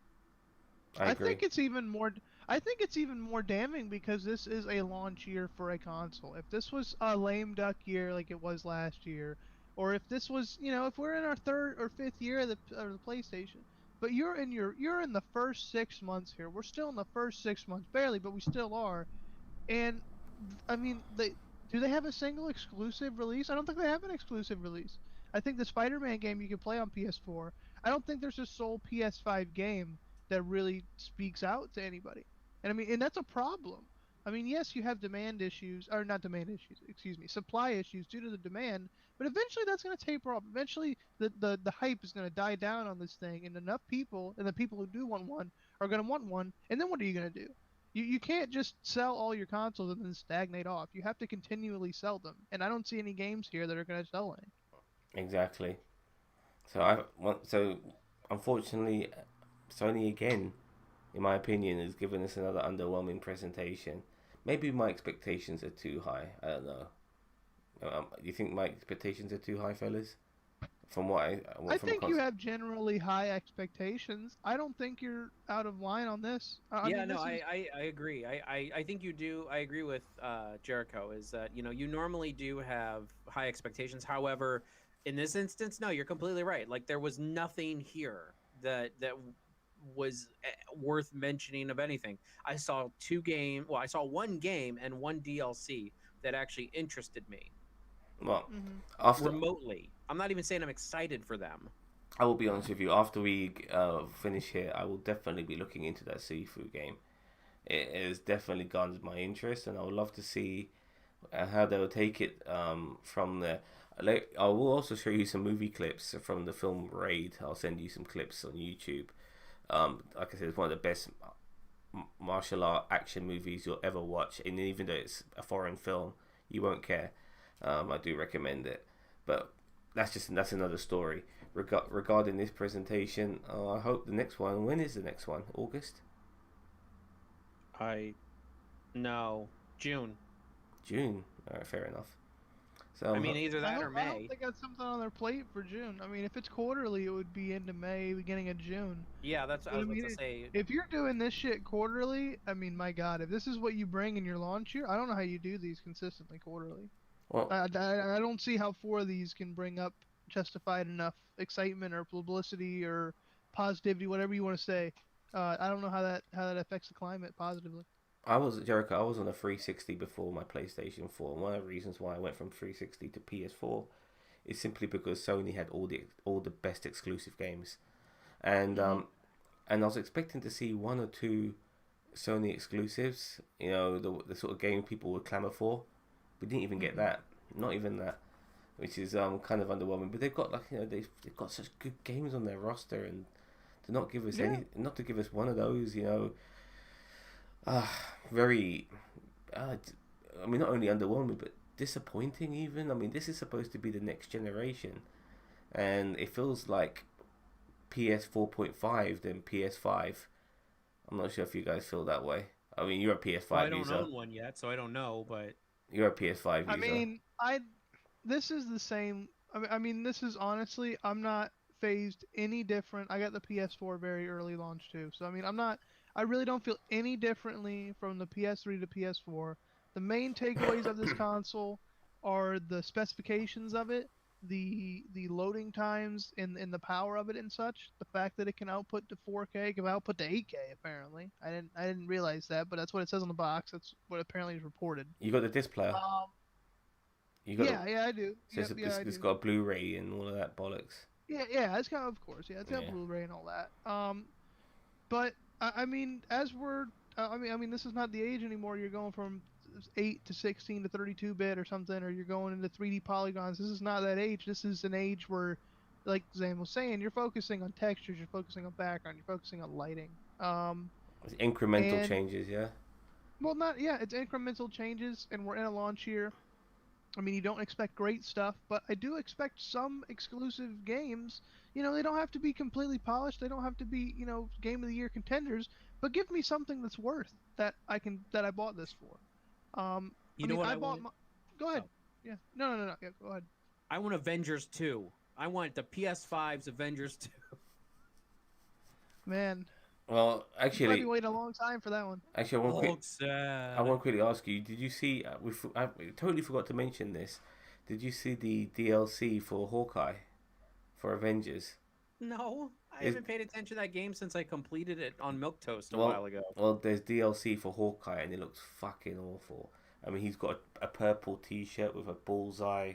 I agree. think it's even more. I think it's even more damning because this is a launch year for a console. If this was a lame duck year like it was last year, or if this was, if we're in our third or fifth year of the PlayStation, but you're in the first 6 months here. We're still in the first 6 months, barely, but we still are. And I mean, do they have a single exclusive release? I don't think they have an exclusive release. I think the Spider-Man game you can play on PS4. I don't think there's a sole PS5 game that really speaks out to anybody. And I mean, and that's a problem. I mean, yes, you have demand issues, or not demand issues, excuse me, supply issues due to the demand, but eventually that's going to taper off. Eventually, the hype is going to die down on this thing, and enough people, and the people who do want one, are going to want one, and then what are you going to do? You can't just sell all your consoles and then stagnate off. You have to continually sell them, and I don't see any games here that are going to sell any. Exactly. So unfortunately, Sony again, in my opinion, has given us another underwhelming presentation. Maybe my expectations are too high. I don't know. You think my expectations are too high, fellas? From what I think you have generally high expectations. I don't think you're out of line on this. I agree. I think you do. I agree with Jericho. Is that you normally do have high expectations. However, in this instance, no, you're completely right. Like there was nothing here that was worth mentioning of anything. I saw I saw one game and one DLC that actually interested me. Well, Mm-hmm. remotely. I'm not even saying I'm excited for them. I will be honest with you. After we finish here, I will definitely be looking into that Sifu game. It has definitely garnered my interest, and I would love to see how they will take it from there. I will also show you some movie clips from the film Raid. I'll send you some clips on YouTube. Like I said, it's one of the best martial art action movies you'll ever watch, and even though it's a foreign film, you won't care. I do recommend it, but that's another story. Regarding this presentation, I hope the next one. When is the next one? August? No, June. June. All right, fair enough. So I mean, either that or May. I hope they got something on their plate for June. I mean, if it's quarterly, it would be into May, beginning of June. Yeah, that's what I was about to say. If you're doing this shit quarterly, I mean, my God, if this is what you bring in your launch year, I don't know how you do these consistently quarterly. Well, I don't see how 4 of these can bring up justified enough excitement or publicity or positivity, whatever you want to say. I don't know how that affects the climate positively. Jericho. I was on a 360 before my PlayStation 4. One of the reasons why I went from 360 to PS4 is simply because Sony had all the best exclusive games, and I was expecting to see one or two Sony exclusives, you know, the sort of game people would clamor for. We didn't even get that. Not even that, which is kind of underwhelming. But they've got like, you know, they've got such good games on their roster, and to not give us not to give us one of those, you know, very, I mean, not only underwhelming but disappointing even. I mean, this is supposed to be the next generation, and it feels like PS 4.5 than PS5. I'm not sure if you guys feel that way. I mean, you're a PS5 Well, I don't user. own one yet, so I don't know, but You're a PS5 user. I mean, this is the same. I mean, this is honestly, I'm not phased any different. I got the PS4 very early launch too, so I mean, I really don't feel any differently from the PS3 to PS4. The main takeaways of this console are the specifications of it, the loading times and the power of it and such. The fact that it can output to 4K, can output to 8K apparently. I didn't realize that, but that's what it says on the box. That's what apparently is reported. You got the disc player. You got yeah, I do. So it's got a Blu-ray and all of that bollocks. Yeah, it's got, of course, it's got Blu-ray and all that. But I mean, as we're, I mean, this is not the age anymore. You're going from 8 to 16 to 32-bit or something, or you're going into 3D polygons. This is not that age. This is an age where, like Zan was saying, you're focusing on textures, you're focusing on background, you're focusing on lighting. It's incremental changes, yeah. Well, it's incremental changes, and we're in a launch year. I mean, you don't expect great stuff, but I do expect some exclusive games. You know, they don't have to be completely polished. They don't have to be, you know, Game of the Year contenders. But give me something that's worth that I bought this for. You know what I want? Go ahead. Yeah. No. Yeah, go ahead. I want Avengers 2. I want the PS5's Avengers 2. Man. Well, actually, I've been waiting a long time for that one. Actually, I want to quickly ask you: did you see? I totally forgot to mention this. Did you see the DLC for Hawkeye, for Avengers? No, I haven't paid attention to that game since I completed it on Milquetoast a while ago. Well, there's DLC for Hawkeye, and it looks fucking awful. I mean, he's got a purple T-shirt with a bullseye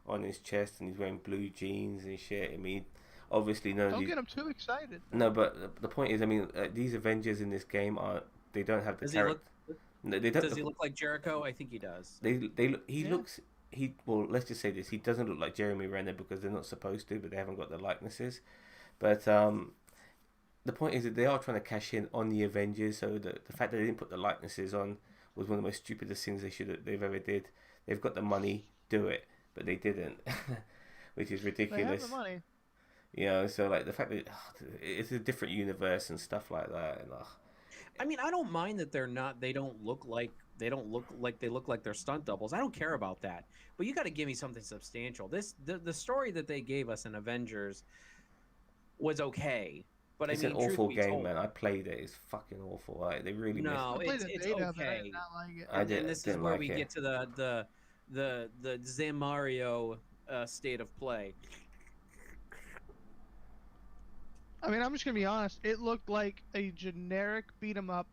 on his chest, and he's wearing blue jeans and shit. I mean, obviously, don't get him too excited. No, but the point is, I mean, these Avengers in this game they don't have the character. Does he look like Jericho? I think he does. Well, let's just say this: he doesn't look like Jeremy Renner because they're not supposed to, but they haven't got the likenesses. But the point is that they are trying to cash in on the Avengers, so the fact that they didn't put the likenesses on was one of the most stupidest things they've ever did. They've got the money, do it, but they didn't, which is ridiculous. They have the money. You know, so like the fact that it's a different universe and stuff like that, and I mean, I don't mind that they look like they're stunt doubles. I don't care about that. But you got to give me something substantial. The story that they gave us in Avengers was okay. But it's an awful game, man. I played it. It's fucking awful. Like, they really it's okay. I did not like it. And this is where we get to the Zamario state of play. I mean, I'm just gonna be honest. It looked like a generic beat 'em up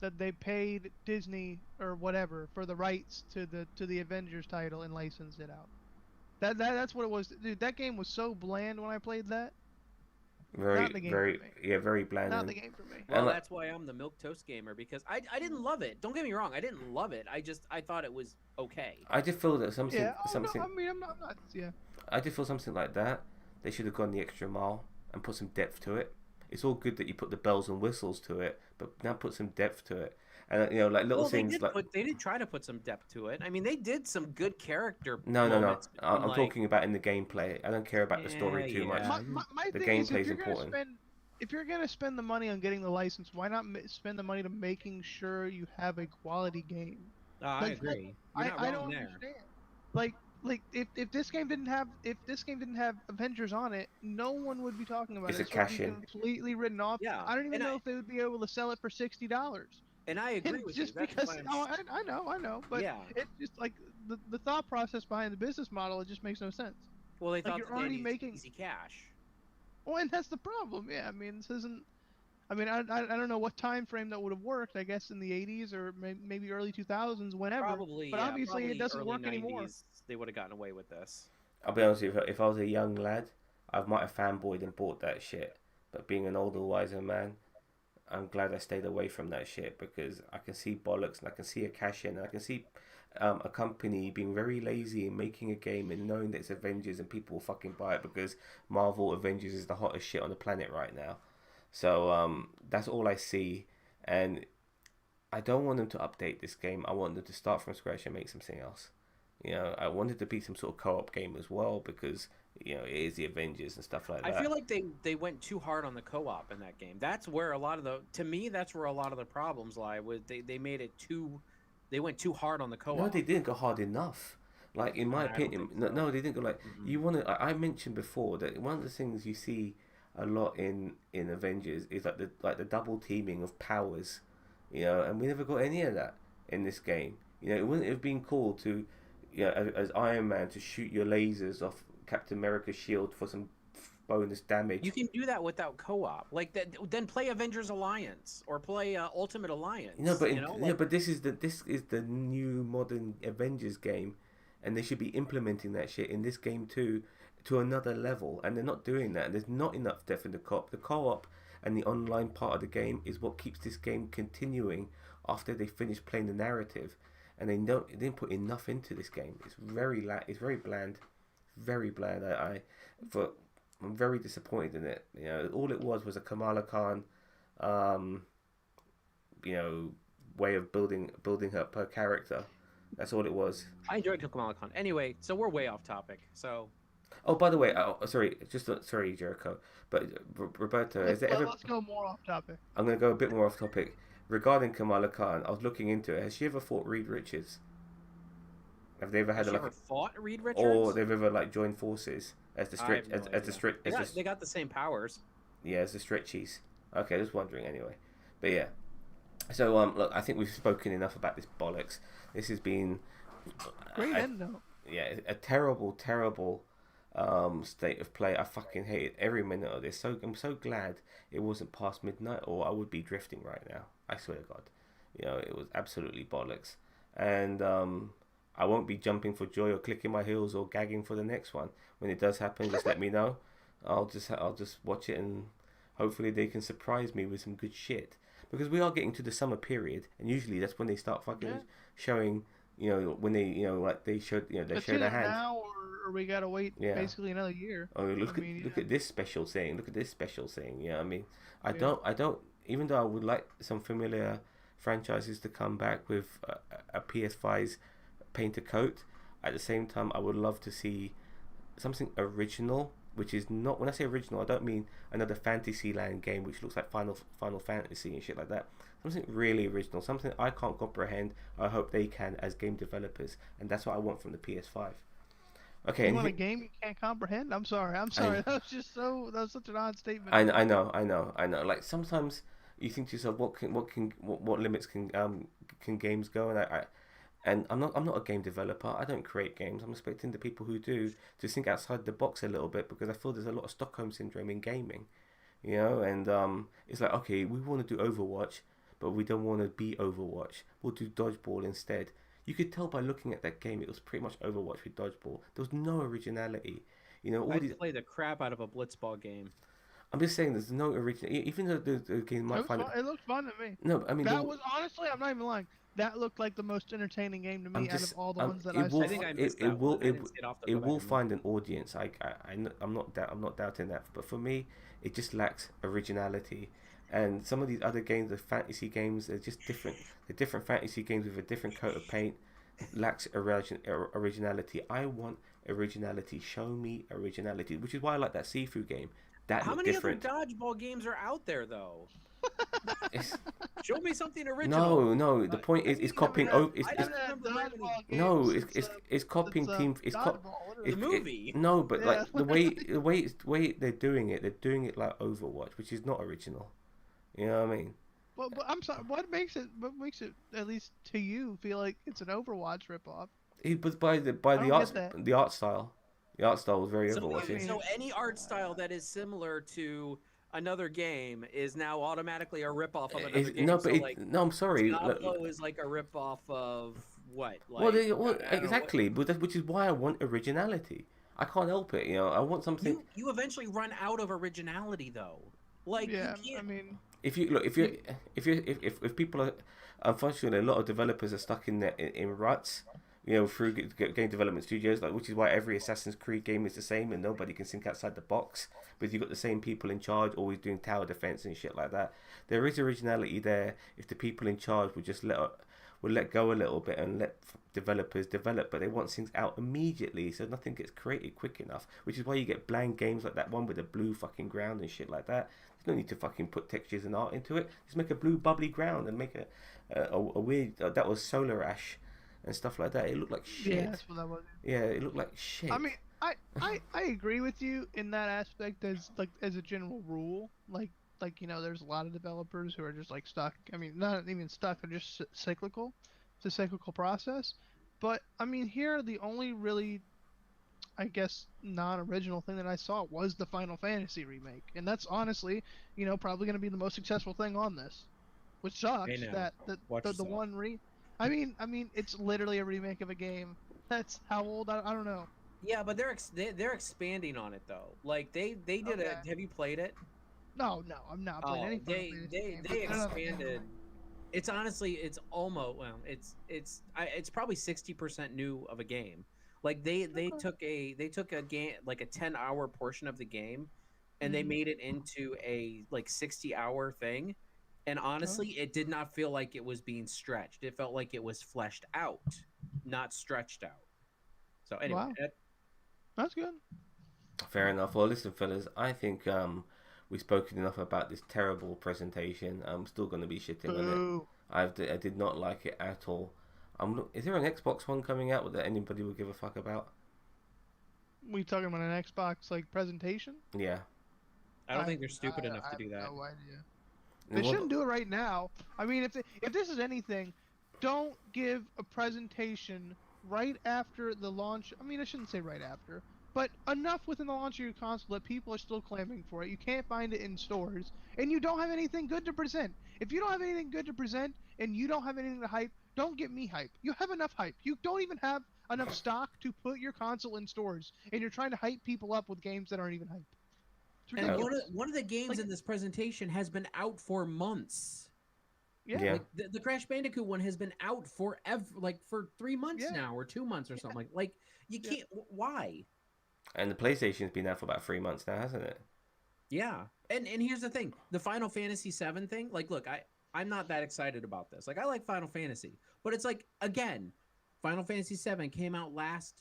that they paid Disney or whatever for the rights to the Avengers title and licensed it out. That's what it was, dude. That game was so bland when I played that. Very bland. Not the game for me. Well, that's why I'm the Milquetoast gamer, because I didn't love it. Don't get me wrong, I didn't love it. I thought it was okay. I just feel that something. Yeah. No, I mean, I'm not. Yeah. I just feel something like that. They should have gone the extra mile and put some depth to it. It's all good that you put the bells and whistles to it, but now put some depth to it. And you know, like little things they did try to put some depth to it. I mean, they did some good character. No. I'm talking about in the gameplay. I don't care about the story too much. My the thing gameplay is if important. If you're gonna spend the money on getting the license, why not spend the money to making sure you have a quality game? I agree. You're not wrong don't there. Understand. Like if this game didn't have Avengers on it, no one would be talking about it. It's a cash in. Completely written off. Yeah. I don't even know if they would be able to sell it for $60. And I agree with just you. Because I know, but it's just like the thought process behind the business model. It just makes no sense. Well, they thought you're already making easy cash. Well, and that's the problem. Yeah, I mean, this isn't. I mean, I don't know what time frame that would have worked. I guess in the 80s or maybe early 2000s, whenever. Probably, but obviously it doesn't work 90s, anymore. They would have gotten away with this. I'll be honest with you, if I was a young lad, I might have fanboyed and bought that shit. But being an older, wiser man, I'm glad I stayed away from that shit, because I can see bollocks and I can see a cash in, and I can see a company being very lazy in making a game and knowing that it's Avengers and people will fucking buy it because Marvel Avengers is the hottest shit on the planet right now. So that's all I see, and I don't want them to update this game. I want them to start from scratch and make something else. You know, I wanted to be some sort of co-op game as well, because you know it is the Avengers and stuff like that. I feel like they went too hard on the co-op in that game. That's where a lot of that's where a lot of the problems lie. Was they made it too, they went too hard on the co-op. No, they didn't go hard enough. Like in my opinion, no, they didn't go like you want to. I mentioned before that one of the things you see a lot in Avengers is like the double teaming of powers, you know, and we never got any of that in this game. You know, it wouldn't have been cool to, you know, as Iron Man to shoot your lasers off Captain America's shield for some bonus damage. You can do that without co-op. Like that, then play Avengers Alliance or play Ultimate Alliance. No, but but this is the new modern Avengers game, and they should be implementing that shit in this game too, to another level, and they're not doing that. There's not enough depth in the co-op. The co-op and the online part of the game is what keeps this game continuing after they finish playing the narrative, and they didn't put enough into this game. It's very bland, very bland. I'm very disappointed in it. You know, all it was a Kamala Khan, you know, way of building her character. That's all it was. I enjoyed Kamala Khan. Anyway, so we're way off topic. So. Oh, by the way, sorry, Jericho, but Roberto, has there ever? Let's go more off topic. I'm going to go a bit more off topic regarding Kamala Khan. I was looking into it. Has she ever fought Reed Richards? Have they ever had ever fought Reed Richards? Or they've ever like joined forces as the stretch They got the same powers. Yeah, as the stretchies. Okay, just wondering anyway. But yeah. So look, I think we've spoken enough about this bollocks. This has been great end though. Yeah, a terrible state of play. I fucking hate every minute of this. So I'm so glad it wasn't past midnight, or I would be drifting right now. I swear to God, you know, it was absolutely bollocks, and I won't be jumping for joy or clicking my heels or gagging for the next one. When it does happen, just let me know. I'll just watch it, and hopefully they can surprise me with some good shit, because we are getting to the summer period, and usually that's when they start fucking showing. You know, when they, you know, like they showed, you know, they show their hand. Now, or we gotta wait basically another year. Oh, look at this special thing. Look at this special thing. Yeah, I mean, I don't. Even though I would like some familiar franchises to come back with a PS5's paint a coat, at the same time, I would love to see something original. Which is not, when I say original, I don't mean another Fantasyland game which looks like Final Fantasy and shit like that. Something really original, something I can't comprehend. I hope they can as game developers, and that's what I want from the PS5. Okay. You want a game you can't comprehend? I'm sorry. That was such an odd statement. I know. Like sometimes you think to yourself, what limits can games go? And I'm not a game developer. I don't create games. I'm expecting the people who do to think outside the box a little bit, because I feel there's a lot of Stockholm syndrome in gaming, you know. And it's like, okay, we want to do Overwatch, but we don't want to be Overwatch. We'll do Dodgeball instead. You could tell by looking at that game, it was pretty much Overwatch with Dodgeball. There was no originality, you know. I'd play the crap out of a Blitzball game. I'm just saying, there's no original. Even though the game might find it looked fun to me. No, I mean that was honestly, I'm not even lying. That looked like the most entertaining game to me out of all the ones that I've seen. I think I missed that one. It will find an audience. I'm not doubting that. But for me, it just lacks originality. And some of these other games, the fantasy games, they're just different. They're different fantasy games with a different coat of paint. Lacks originality. I want originality. Show me originality. Which is why I like that Sifu game. How many other dodgeball games are out there though? Show me something original. No. The point is, it's copying. It's copying team. It's the movie. No, but like the way they're doing it like Overwatch, which is not original. You know what I mean? But I'm sorry. What makes it at least to you feel like it's an Overwatch ripoff? It was by the art style. The art style was very Overwatch. So any art style that is similar to another game is now automatically a ripoff of another game. No, I'm sorry. Diablo is like a ripoff of what? Exactly. Which is why I want originality. I can't help it. You know, I want something. You eventually run out of originality, though. Like, yeah, I mean, if you look, if people are, unfortunately, a lot of developers are stuck in ruts, you know, through game development studios, like, which is why every Assassin's Creed game is the same and nobody can think outside the box. But you've got the same people in charge, always doing tower defense and shit like that. There is originality there if the people in charge would just let go a little bit and let developers develop, but they want things out immediately, so nothing gets created quick enough. Which is why you get bland games like that one with a blue fucking ground and shit like that. There's no need to fucking put textures and art into it. Just make a blue bubbly ground and make a weird that was solar ash and stuff like that. It looked like shit. Yeah, that's what that was. Yeah, it looked like shit. I mean, I agree with you in that aspect as a general rule. Like you know, there's a lot of developers who are just like stuck. I mean, not even stuck, they're just cyclical. It's a cyclical process. But I mean, here the only really, I guess, non-original thing that I saw was the Final Fantasy remake, and that's honestly, you know, probably going to be the most successful thing on this. Which sucks Hey, now, that watch the yourself. one I mean, it's literally a remake of a game. That's how old? I don't know. Yeah, but they're expanding on it though. Like they did Okay. Have you played it? No, I'm not playing any Final Fantasy game. They I don't know. expanded. It's honestly, it's almost, well, it's probably 60% new of a game. Like they took a game, like a 10-hour portion of the game, and they made it into a like 60-hour thing. And honestly, it did not feel like it was being stretched. It felt like it was fleshed out, not stretched out. So anyway, Wow. That's good. Fair enough. Well, listen, fellas, I think we've spoken enough about this terrible presentation. I'm still going to be shitting on it. Boo. I did not like it at all. Is there an Xbox One coming out that anybody would give a fuck about? We talking about an Xbox like presentation? Yeah. I don't think they're stupid enough to do that. No idea. They shouldn't do it right now. I mean, if this is anything, don't give a presentation right after the launch. I mean, I shouldn't say right after, but enough within the launch of your console that people are still clamoring for it. You can't find it in stores, and you don't have anything good to present. If you don't have anything good to present, and you don't have anything to hype, don't get me hype. You have enough hype. You don't even have enough stock to put your console in stores, and you're trying to hype people up with games that aren't even hype. And one of the games in this presentation has been out for months. Yeah. Like the Crash Bandicoot one has been out forever, like for 3 months now, or 2 months or something. Like you can't. Why? And the PlayStation's been out for about 3 months now, hasn't it? Yeah. And here's the thing: the Final Fantasy VII thing. Like, look, I'm not that excited about this. Like, I like Final Fantasy, but it's like, again, Final Fantasy VII came out last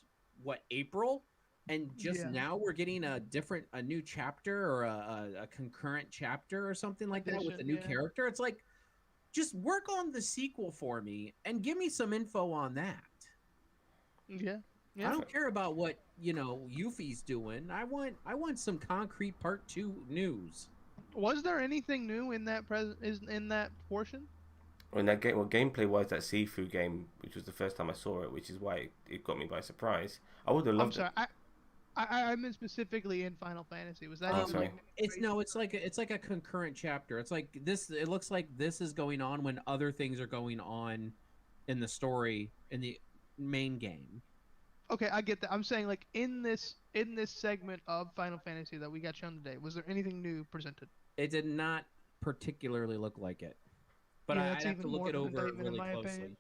April. And just now we're getting a new chapter or a concurrent chapter or something like that with a new character. It's like, just work on the sequel for me and give me some info on that. Yeah. I don't care about what, Yuffie's doing. I want some concrete part 2 news. Was there anything new in that portion? In that game, well, gameplay-wise, that Sifu game, which was the first time I saw it, which is why it got me by surprise. I would have loved it. I meant specifically in Final Fantasy. Was that? It's like a concurrent chapter. It's like this. It looks like this is going on when other things are going on in the story in the main game. Okay, I get that. I'm saying like in this segment of Final Fantasy that we got shown today, was there anything new presented? It did not particularly look like it, but I'd have to look it over really closely. Opinion.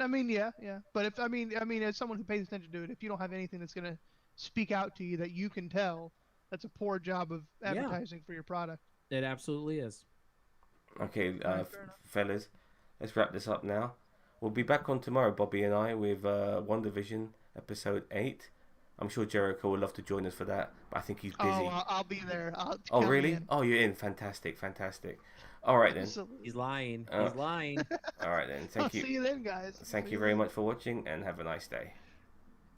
I mean, yeah. But if I mean, as someone who pays attention to it, if you don't have anything that's gonna speak out to you that you can tell, that's a poor job of advertising for your product. It absolutely is. Okay, fellas, let's wrap this up now. We'll be back on tomorrow, Bobby and I, with WandaVision episode 8. I'm sure Jericho would love to join us for that, but I think he's busy. Oh, I'll be there. Oh, really? Oh, you're in. Fantastic. All right, then. He's lying. He's lying. All right, then. Thank you. I'll see you then, guys. Thank you very much for watching, and have a nice day.